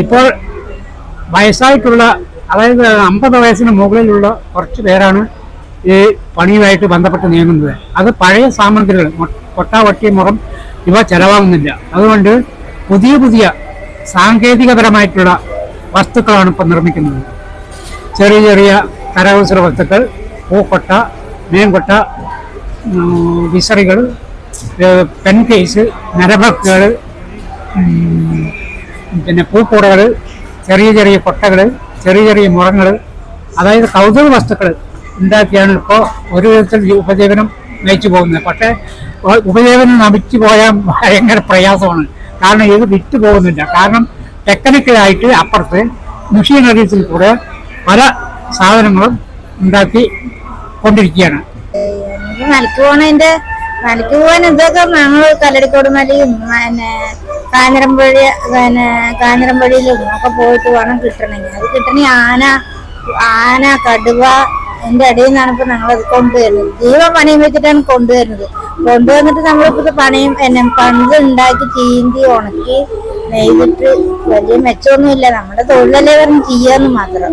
ഇപ്പോൾ വയസ്സായിട്ടുള്ള, അതായത് 50 വയസ്സിന് മുകളിലുള്ള കുറച്ച് പേരാണ് ഈ പണിയുമായിട്ട് ബന്ധപ്പെട്ട് നീങ്ങുന്നത്. അത് പഴയ സാമഗ്രികൾ, കൊട്ട, വട്ടി, മുറം ഇവ ചെലവാകുന്നില്ല. അതുകൊണ്ട് പുതിയ പുതിയ സാങ്കേതികപരമായിട്ടുള്ള വസ്തുക്കളാണ് ഇപ്പം നിർമ്മിക്കുന്നത്. ചെറിയ ചെറിയ കരകൗശല വസ്തുക്കൾ, പൂക്കൊട്ട, മീൻകൊട്ട, വിസറികൾ, പെൻ കേസ്, നരബക്കുകൾ, പിന്നെ പൂക്കൂടകൾ, ചെറിയ ചെറിയ കൊട്ടകൾ, ചെറിയ ചെറിയ മുറങ്ങൾ, അതായത് കൗതുക വസ്തുക്കൾ ഉണ്ടാക്കിയാണ് ഇപ്പോൾ ഒരു വിധത്തിൽ ഉപജീവനം നയിച്ചു പോകുന്നത്. പക്ഷേ ഉപജീവനം നമിച്ചു പോയാൽ ഭയങ്കര പ്രയാസമാണ്. കാരണം ഇത് വിറ്റ് പോകുന്നില്ല. കാരണം ടെക്നിക്കലായിട്ട് അപ്പുറത്ത് മെഷീനറീസിൽ കൂടെ പല സാധനങ്ങളും ഉണ്ടാക്കി കൊണ്ടിരിക്കുകയാണ്. മലക്ക് പോകാൻ ഇതൊക്കെ ഞങ്ങൾ കല്ലടിക്കോട് മലയും പിന്നെ കാഞ്ഞിരമ്പടിയിലും ഒക്കെ പോയിട്ട് വേണം കിട്ടണമെങ്കിൽ. അത് കിട്ടണമെങ്കിൽ ആന, കടുവ എന്റെ ഇടയിൽ നിന്നാണ് ഇപ്പൊ ഞങ്ങളത് കൊണ്ടുവരുന്നത്. ജീവൻ പണിയും വെച്ചിട്ടാണ് കൊണ്ടുവന്നിട്ട് നമ്മളിപ്പോ പണിയും പണ്ട് ഉണ്ടാക്കി ചീന്തി ഉണക്കി നെയ്തിട്ട് വലിയ മെച്ചമൊന്നുമില്ല. നമ്മുടെ തൊഴിലല്ലേ പറഞ്ഞ് ചെയ്യാന്ന് മാത്രം.